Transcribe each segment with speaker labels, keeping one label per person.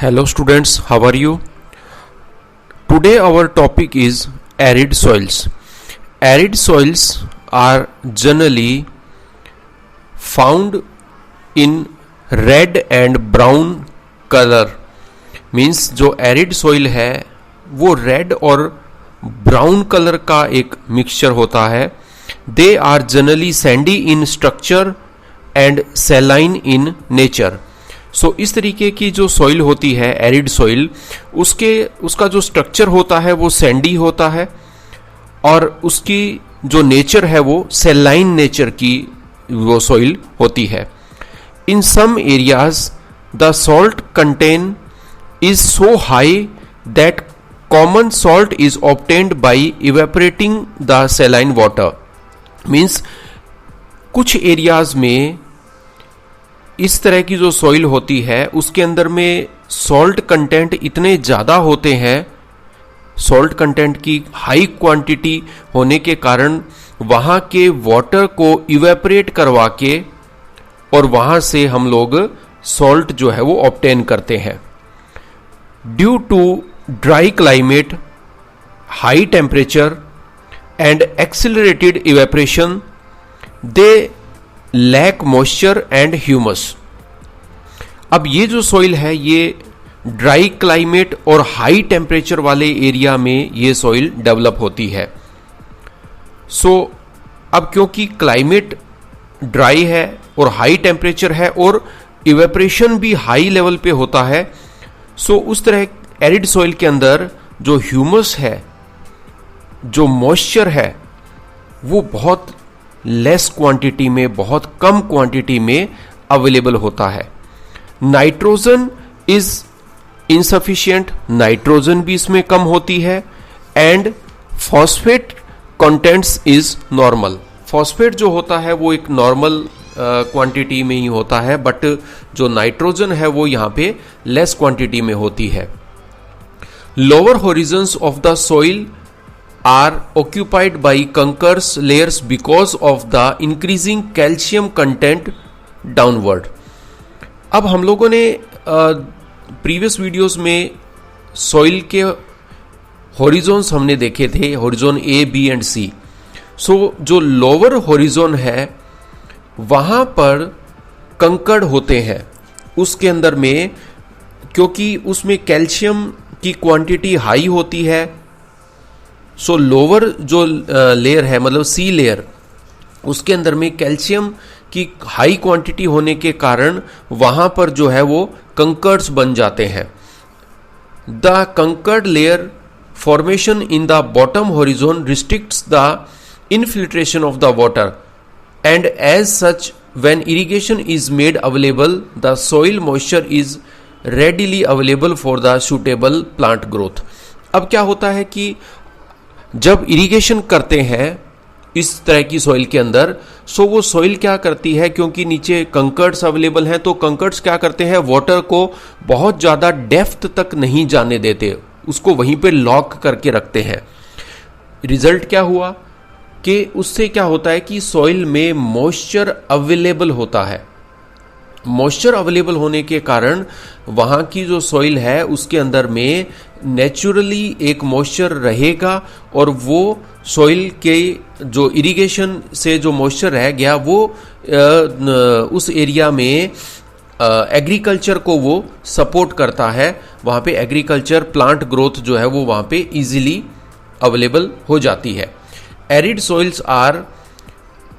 Speaker 1: Hello students, how are you? Today our topic is arid soils. Arid soils are generally found in red and brown color. Means जो arid soil है वो red और brown colour का एक mixture होता है. They are generally sandy in structure and saline in nature. So इस तरीके की जो सॉइल होती है एरिड सॉइल, उसका जो स्ट्रक्चर होता है वो सैंडी होता है और उसकी जो नेचर है वो सैलाइन नेचर की वो सॉइल होती है. In some areas the salt content is so high that common salt is obtained by evaporating the saline water. Means कुछ एरियाज में इस तरह की जो सॉइल होती है उसके अंदर में सॉल्ट कंटेंट इतने ज़्यादा होते हैं, सॉल्ट कंटेंट की हाई क्वांटिटी होने के कारण वहाँ के वाटर को इवेपोरेट करवा के और वहाँ से हम लोग सॉल्ट जो है वो ऑब्टेन करते हैं. Due to dry climate, high temperature and accelerated evaporation they lack moisture and humus. अब ये जो सॉइल है ये ड्राई क्लाइमेट और हाई टेम्परेचर वाले एरिया में ये सॉइल डेवलप होती है. सो अब क्योंकि क्लाइमेट ड्राई है और हाई टेम्परेचर है और इवेपोरेशन भी हाई लेवल पे होता है, सो उस तरह एरिड सॉइल के अंदर जो ह्यूमस है, जो मॉइस्चर है, वो बहुत लेस क्वांटिटी में, बहुत कम क्वांटिटी में अवेलेबल होता है. नाइट्रोजन इज इनसफिशिएंट, नाइट्रोजन भी इसमें कम होती है. And phosphate contents is normal. Phosphate जो होता है वो एक नॉर्मल क्वांटिटी में ही होता है, बट जो नाइट्रोजन है वो यहाँ पे लेस क्वांटिटी में होती है. Lower Horizons of the soil are occupied by conchous layers because of the increasing calcium content downward. अब हम लोगों ने प्रीवियस वीडियोस में सॉइल के हॉरिजॉन्स हमने देखे थे, हॉरिजॉन ए, बी एंड सी. सो जो लोअर हॉरिजॉन है वहाँ पर कंकड़ होते हैं उसके अंदर में, क्योंकि उसमें कैल्शियम की क्वांटिटी हाई होती है. सो लोअर जो लेयर है, मतलब सी लेयर, उसके अंदर में कैल्शियम की हाई क्वांटिटी होने के कारण वहाँ पर जो है वो कंकर्स बन जाते हैं. The kankar layer formation in the bottom horizon restricts the infiltration of the water and as such when irrigation is made available the soil moisture is readily available for the suitable plant growth. अब क्या होता है कि जब irrigation करते हैं इस तरह की सॉइल के अंदर, सो वो सॉइल क्या करती है, क्योंकि नीचे कंकर्ड्स अवेलेबल हैं, तो कंकर्ड्स क्या करते हैं, वाटर को बहुत ज़्यादा डेप्थ तक नहीं जाने देते, उसको वहीं पे लॉक करके रखते हैं. रिजल्ट क्या हुआ कि उससे क्या होता है कि सॉइल में मॉइस्चर अवेलेबल होता है. मॉइस्चर अवेलेबल होने के कारण वहाँ की जो सॉइल है उसके अंदर में नेचुरली एक मॉइस्चर रहेगा और वो सॉइल के जो इरिगेशन से जो मॉइस्चर रह गया वो उस एरिया में एग्रीकल्चर को वो सपोर्ट करता है. वहाँ पे एग्रीकल्चर, प्लांट ग्रोथ जो है वो वहाँ पे इजीली अवेलेबल हो जाती है. Arid soils are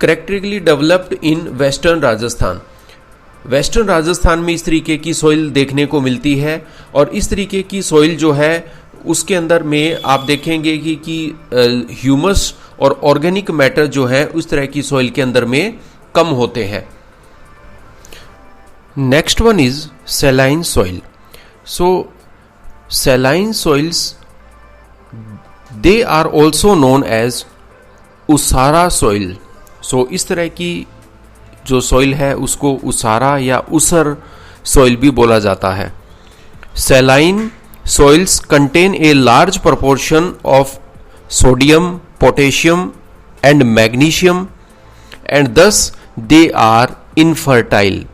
Speaker 1: characteristically developed in western Rajasthan. Western Rajasthan में इस तरीके की सॉइल देखने को मिलती है और इस तरीके की सॉइल जो है उसके अंदर में आप देखेंगे कि ह्यूमस और ऑर्गेनिक मैटर जो है उस तरह की सॉइल के अंदर में कम होते हैं. Next one is saline soil. So saline soils they are also known as usara soil. So इस तरह की जो सॉइल है उसको उसारा या उसर सॉइल भी बोला जाता है. Saline soils contain a large proportion of sodium, potassium and magnesium and thus they are infertile.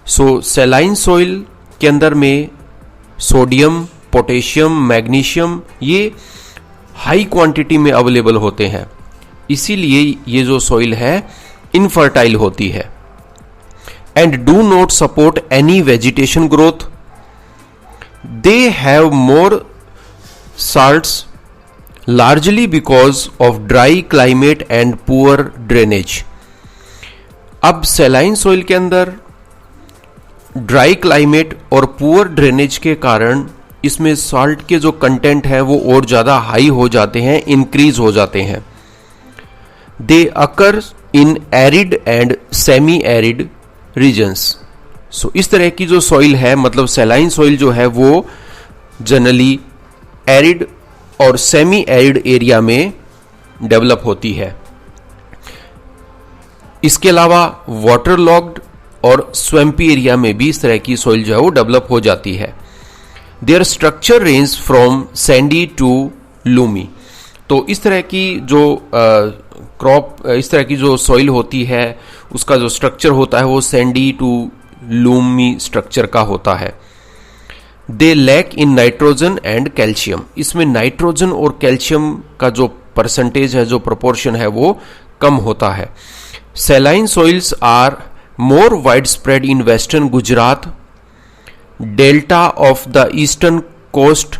Speaker 1: So saline soil के अंदर में सोडियम, पोटेशियम, मैग्नीशियम ये हाई क्वांटिटी में अवेलेबल होते हैं, इसीलिए ये जो सॉइल है इनफर्टाइल होती है। And do not support any vegetation growth, they have more salts largely because of dry climate and poor drainage. अब सैलाइन सॉइल के अंदर ड्राई क्लाइमेट और पुअर ड्रेनेज के कारण इसमें सॉल्ट के जो कंटेंट है वो और ज़्यादा हाई हो जाते हैं, इंक्रीज हो जाते हैं। They occur in arid and semi arid regions. So इस तरह की जो सॉइल है, मतलब सैलाइन सॉइल जो है वो जनरली एरिड और सेमी एरिड एरिया में डेवलप होती है। इसके अलावा वाटर लॉग्ड और स्वैम्पी एरिया में भी इस तरह की सॉइल जो है वो डेवलप हो जाती है। Their structure range from sandy to loamy. तो इस तरह की जो इस तरह की जो सॉइल होती है उसका जो स्ट्रक्चर होता है वो सैंडी टू लूमी स्ट्रक्चर का होता है। They lack in nitrogen and calcium. इसमें नाइट्रोजन और कैल्शियम का जो परसेंटेज है, जो प्रोपोर्शन है वो कम होता है। Saline soils are more wide spread in western Gujarat, delta of the eastern coast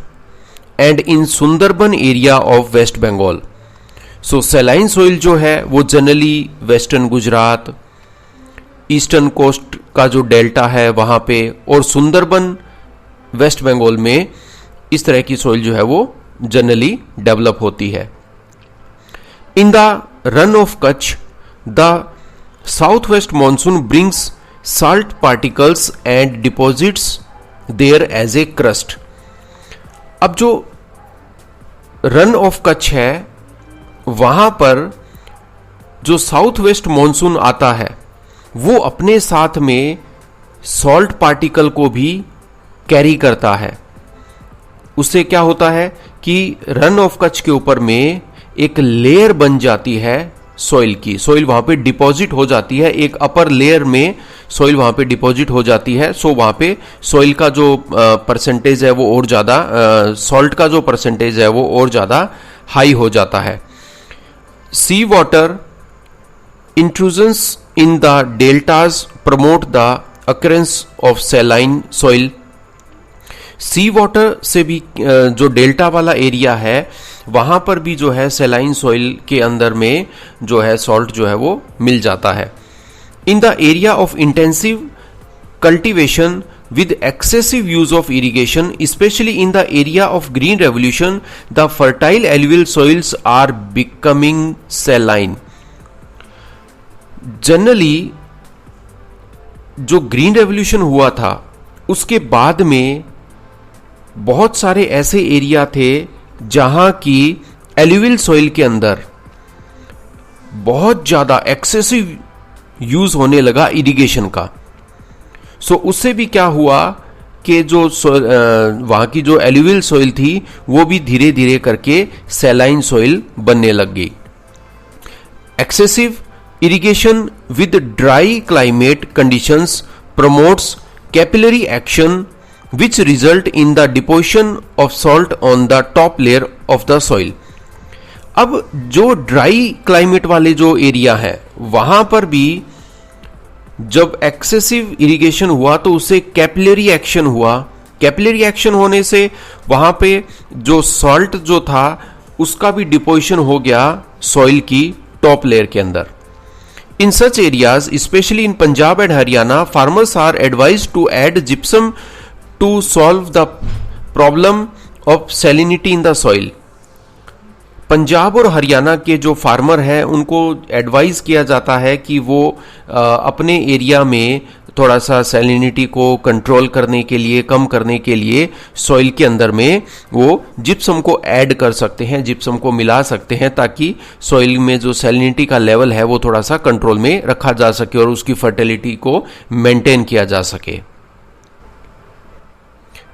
Speaker 1: and in Sundarban area of West Bengal. So saline soil जो है वो generally western Gujarat, eastern coast का जो डेल्टा है वहां पे, और सुंदरबन वेस्ट बंगाल में इस तरह की सॉइल जो है वो जनरली डेवलप होती है। In the run of Kutch the south west monsoon brings salt particles and deposits there as a crust। अब जो रन ऑफ कच्छ है वहां पर जो साउथ वेस्ट मॉनसून आता है वो अपने साथ में सॉल्ट पार्टिकल को भी कैरी करता है। उससे क्या होता है कि रन ऑफ कच्छ के ऊपर में एक लेयर बन जाती है सॉइल की, सॉइल वहां पे डिपॉजिट हो जाती है, एक अपर लेयर में सॉइल वहां पे डिपॉजिट हो जाती है। सो वहां पे सॉइल का जो परसेंटेज है वो और ज्यादा, सॉल्ट का जो परसेंटेज है वो और ज्यादा हाई हो जाता है। Sea water intrusions in the deltas promote the occurrence of saline soil. Sea water से भी जो डेल्टा वाला एरिया है वहां पर भी जो है सैलाइन सॉइल के अंदर में जो है सॉल्ट जो है वो मिल जाता है। In the area of intensive cultivation with excessive use of irrigation, especially in the area of green revolution, the fertile alluvial soils are becoming saline। Generally जो ग्रीन रेवोल्यूशन हुआ था उसके बाद में बहुत सारे ऐसे एरिया थे जहां की एल्यूवियल सॉइल के अंदर बहुत ज्यादा एक्सेसिव यूज होने लगा इरिगेशन का। सो उससे भी क्या हुआ कि जो वहां की जो एल्यूवियल सॉइल थी वो भी धीरे धीरे करके सैलाइन सॉइल बनने लग गई। Excessive irrigation with dry climate conditions promotes capillary action which result in the deposition of salt on the top layer of the soil। अब जो ड्राई क्लाइमेट वाले जो एरिया है वहां पर भी जब एक्सेसिव इरिगेशन हुआ तो उससे कैपिलरी एक्शन हुआ। कैपिलरी एक्शन होने से वहां पे जो सॉल्ट जो था उसका भी डिपोजिशन हो गया सॉइल की टॉप लेयर के अंदर। In such areas specially in Punjab and Haryana farmers are advised to add gypsum to solve the problem of salinity in the soil। Punjab और हरियाणा के जो फार्मर हैं उनको एडवाइस किया जाता है कि वो अपने एरिया में थोड़ा सा सैलिनिटी को कंट्रोल करने के लिए, कम करने के लिए सॉइल के अंदर में वो जिप्सम को ऐड कर सकते हैं, जिप्सम को मिला सकते हैं ताकि सॉइल में जो सैलिनिटी का लेवल है वो थोड़ा सा कंट्रोल में रखा जा सके और उसकी फर्टिलिटी को मेंटेन किया जा सके।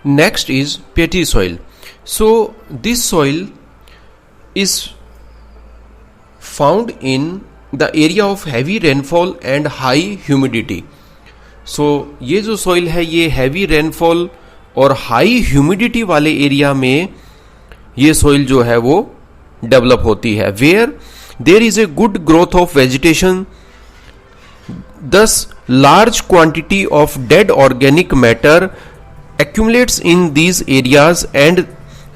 Speaker 1: Next is peaty soil। So this soil is found in the area of heavy rainfall and high humidity। So ये जो soil है ये heavy rainfall और हाई ह्यूमिडिटी वाले एरिया में ये सॉइल जो है वो डेवलप होती है, where there is a good growth of vegetation, thus large quantity of dead organic matter accumulates in these areas and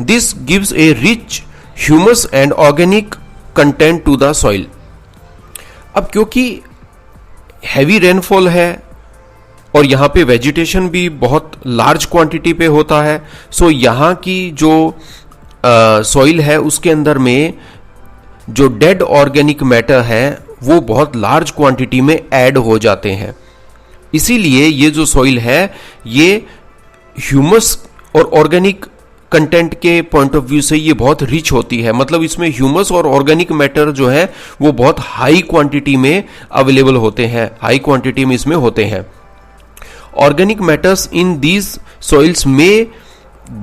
Speaker 1: this gives a rich humus and organic content to the soil. अब क्योंकि heavy rainfall है और यहाँ पे vegetation भी बहुत large quantity पे होता है, सो यहाँ की जो सॉइल है उसके अंदर में जो डेड ऑर्गेनिक मैटर है वो बहुत लार्ज क्वांटिटी में ऐड हो जाते हैं। इसीलिए ये जो सॉइल है ये ह्यूमस और ऑर्गेनिक कंटेंट के पॉइंट ऑफ व्यू से ये बहुत रिच होती है, मतलब इसमें ह्यूमस और ऑर्गेनिक मैटर जो है वो बहुत हाई क्वांटिटी में अवेलेबल होते हैं, हाई क्वांटिटी में इसमें होते हैं। Organic matters in these soils में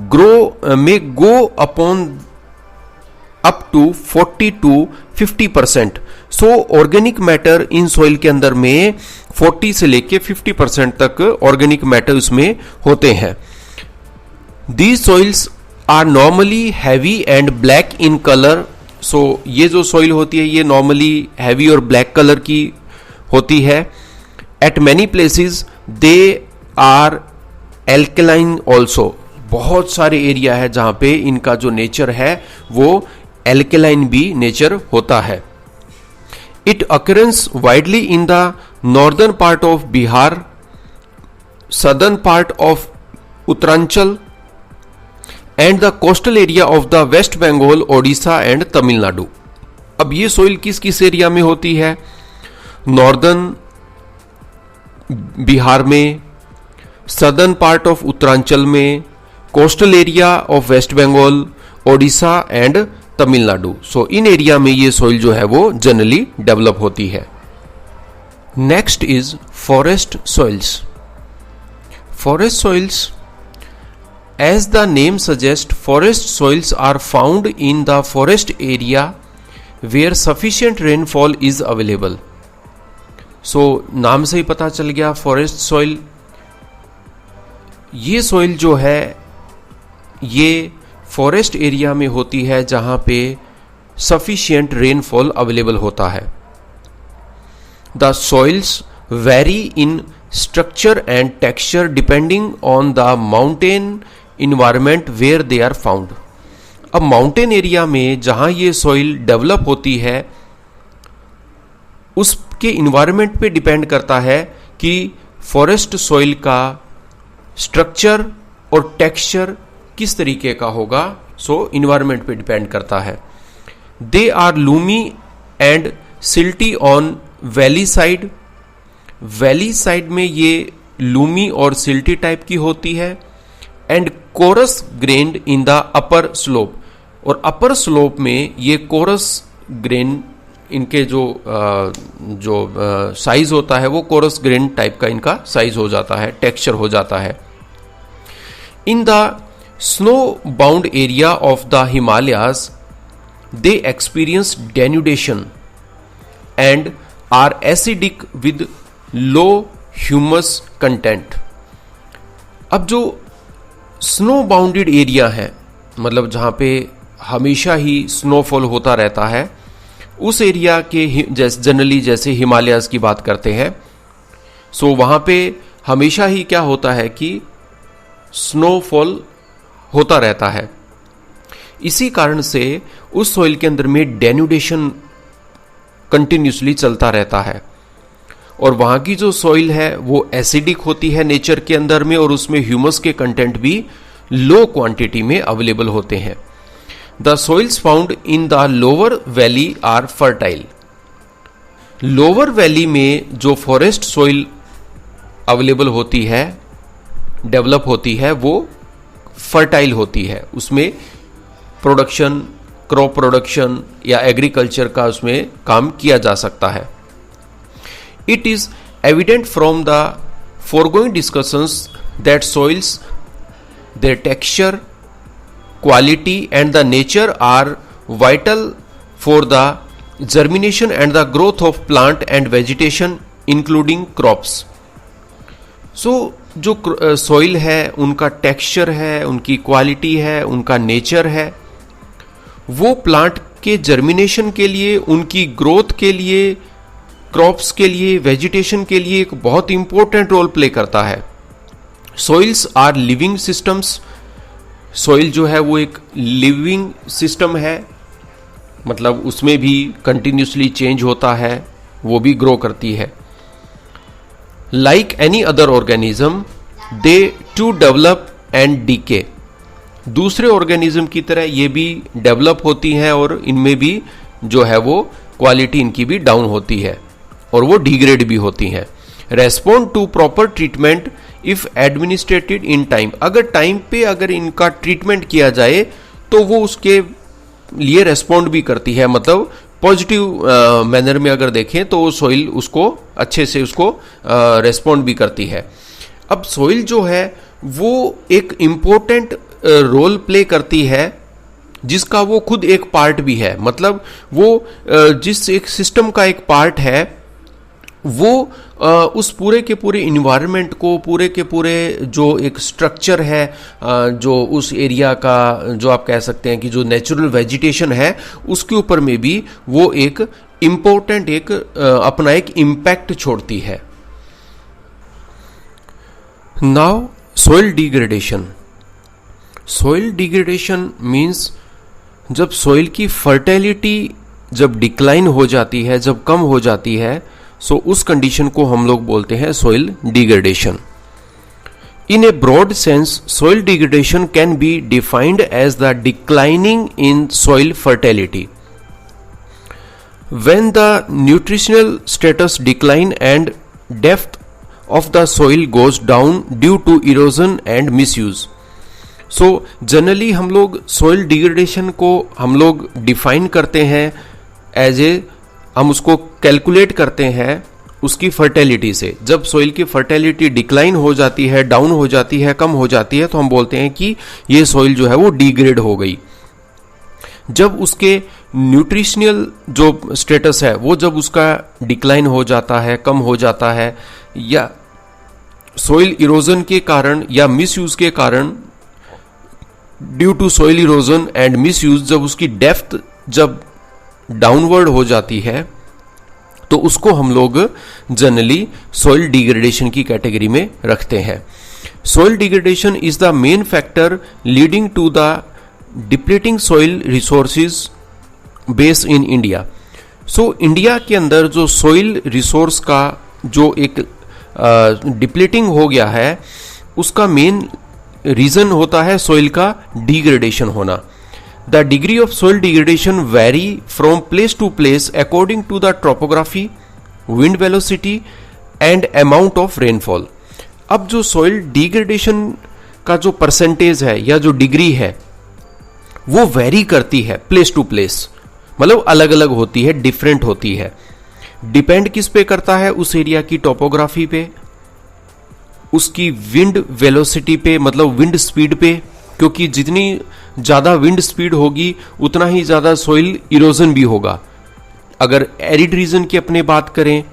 Speaker 1: go upon up to 40 to 50%। So organic matter in soil के अंदर में 40 से लेके 50% तक ऑर्गेनिक मैटर उसमें होते हैं। These soils are normally heavy and black in colour. So ये जो सॉइल होती है ये नॉर्मली हैवी और ब्लैक कलर की होती है। At many places they are alkaline also. बहुत सारे एरिया है जहां पे इनका जो नेचर है वो एल्कलाइन भी नेचर होता है। It occurrence widely in the northern part of Bihar, southern part of Uttaranchal and the coastal area of the West Bengal, Odisha and Tamil Nadu. अब ये सॉइल किस किस एरिया में होती है? नॉर्दर्न बिहार में, सदर्न पार्ट ऑफ उत्तरांचल में, coastal area of West Bengal, Odisha and Tamil Nadu. So इन एरिया में ये सॉइल जो है वो जनरली डेवलप होती है। Next is forest soils. Forest soils, as the name suggests, forest soils are found in the forest area where sufficient rainfall is available. So नाम से ही पता चल गया फॉरेस्ट सॉइल। ये सॉइल जो है ये फॉरेस्ट एरिया में होती है जहां पे सफिशिएंट रेनफॉल अवेलेबल होता है। The soils vary in structure and texture depending on the mountain environment where they are found. अब माउंटेन एरिया में जहां ये सॉइल डेवलप होती है उसके इन्वायरमेंट पे डिपेंड करता है कि फॉरेस्ट सॉइल का स्ट्रक्चर और टेक्सचर किस तरीके का होगा। सो इन्वायरमेंट पे डिपेंड करता है। They are loamy and silty on valley side. Valley side में ये लूमी और सिल्टी टाइप की होती है। And coarse grained in the upper slope, और अपर स्लोप में ये कोरस ग्रेन इनके जो साइज होता है वो कोरस ग्रेन टाइप का इनका साइज हो जाता है, टेक्सचर हो जाता है। In the snow bound area of the Himalayas they experience denudation and are acidic with low humus content. अब जो स्नो बाउंडेड एरिया है, मतलब जहां पे हमेशा ही स्नोफॉल होता रहता है, उस एरिया के जनरली जैसे हिमालयाज की बात करते हैं, सो वहां पे हमेशा ही क्या होता है कि स्नोफॉल होता रहता है। इसी कारण से उस सॉइल के अंदर में डेन्यूडेशन कंटिन्यूसली चलता रहता है और वहां की जो सॉइल है वो एसिडिक होती है नेचर के अंदर में, और उसमें ह्यूमस के कंटेंट भी लो क्वांटिटी में अवेलेबल होते हैं। The soils found in the lower valley are fertile. Lower valley में जो फॉरेस्ट सॉइल अवेलेबल होती है, डेवलप होती है, वो फर्टाइल होती है। उसमें प्रोडक्शन, क्रॉप प्रोडक्शन या एग्रीकल्चर का उसमें काम किया जा सकता है। It is evident from the foregoing discussions that soils, their texture, quality and the nature are vital for the germination and the growth of plant and vegetation including crops. So जो soil है, उनका texture है, उनकी quality है, उनका nature है, वो plant के जर्मिनेशन के लिए, उनकी ग्रोथ के लिए, क्रॉप्स के लिए, वेजिटेशन के लिए एक बहुत इंपॉर्टेंट रोल प्ले करता है। Soils are living systems. Soil जो है वो एक लिविंग सिस्टम है, मतलब उसमें भी कंटिन्यूसली चेंज होता है, वो भी ग्रो करती है। Like any other organism they to develop and decay. दूसरे ऑर्गेनिज्म की तरह ये भी डेवलप होती हैं और इनमें भी जो है वो क्वालिटी इनकी भी डाउन होती है और वो डिग्रेड भी होती हैं। Respond to proper treatment if administered in time. अगर टाइम पे अगर इनका ट्रीटमेंट किया जाए तो वो उसके लिए रेस्पॉन्ड भी करती है, मतलब पॉजिटिव मैनर में अगर देखें तो सॉइल उसको अच्छे से उसको रेस्पॉन्ड भी करती है। अब सॉइल जो है वो एक इम्पोर्टेंट रोल प्ले करती है जिसका वो खुद एक पार्ट भी है, मतलब वो जिस एक सिस्टम का एक पार्ट है वो उस पूरे के पूरे इन्वायरमेंट को, पूरे के पूरे जो एक स्ट्रक्चर है, जो उस एरिया का जो आप कह सकते हैं कि जो नेचुरल वेजिटेशन है उसके ऊपर में भी वो एक इम्पोर्टेंट एक अपना एक इम्पैक्ट छोड़ती है। Now soil degradation. Soil degradation means जब सॉइल की फर्टिलिटी जब डिक्लाइन हो जाती है, जब कम हो जाती है, सो उस कंडीशन को हम लोग बोलते हैं soil degradation. In a broad sense soil degradation can be defined as the declining in soil fertility when the nutritional status decline and depth of the soil goes down due to erosion and misuse. So generally हम लोग soil degradation को हम लोग define करते हैं as a, हम उसको calculate करते हैं उसकी फर्टिलिटी से। जब सोइल की फर्टिलिटी डिक्लाइन हो जाती है, डाउन हो जाती है, कम हो जाती है, तो हम बोलते हैं कि ये सोइल जो है वो डिग्रेड हो गई। जब उसके न्यूट्रिशनल जो स्टेटस है वो जब उसका डिक्लाइन हो जाता है, कम हो जाता है, या सोइल इरोजन के कारण या मिसयूज के कारण, due to soil erosion and misuse, जब उसकी डेप्थ जब डाउनवर्ड हो जाती है तो उसको हम लोग जनरली सोइल डिग्रेडेशन की कैटेगरी में रखते हैं। Soil degradation is the main factor leading to the depleting soil resources base in India. So India के अंदर जो सोइल रिसोर्स का जो एक डिप्लीटिंग हो गया है उसका मेन रीजन होता है सोइल का डिग्रेडेशन होना। The degree of soil degradation vary from place to place according to the topography, wind velocity and amount of rainfall. अब जो सोइल डिग्रेडेशन का जो परसेंटेज है या जो डिग्री है वो वेरी करती है प्लेस टू प्लेस, मतलब अलग अलग होती है, डिफरेंट होती है। डिपेंड किस पे करता है? उस एरिया की टोपोग्राफी पे, उसकी विंड वेलोसिटी पे, मतलब विंड स्पीड पे, क्योंकि जितनी ज्यादा विंड स्पीड होगी उतना ही ज्यादा सोइल इरोजन भी होगा। अगर एरिड रीजन की अपने बात करें,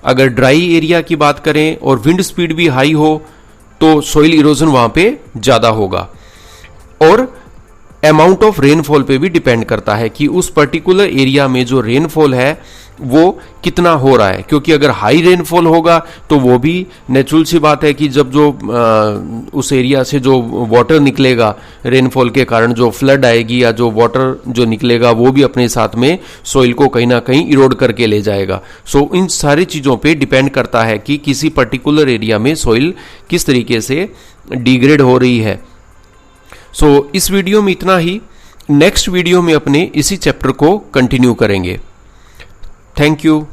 Speaker 1: अगर ड्राई एरिया की बात करें और विंड स्पीड भी हाई हो तो सोइल इरोजन वहां पे ज्यादा होगा। और अमाउंट ऑफ रेनफॉल पे भी डिपेंड करता है कि उस पर्टिकुलर एरिया में जो रेनफॉल है वो कितना हो रहा है, क्योंकि अगर हाई रेनफॉल होगा तो वो भी नेचुरल सी बात है कि जब जो उस एरिया से जो वाटर निकलेगा रेनफॉल के कारण, जो फ्लड आएगी या जो वाटर जो निकलेगा वो भी अपने साथ में सोइल को कहीं ना कहीं इरोड करके ले जाएगा। सो इन सारी चीज़ों पे डिपेंड करता है कि किसी पर्टिकुलर एरिया में सोइल किस तरीके से डिग्रेड हो रही है। सो इस वीडियो में इतना ही। नेक्स्ट वीडियो में अपने इसी चैप्टर को कंटिन्यू करेंगे। Thank you.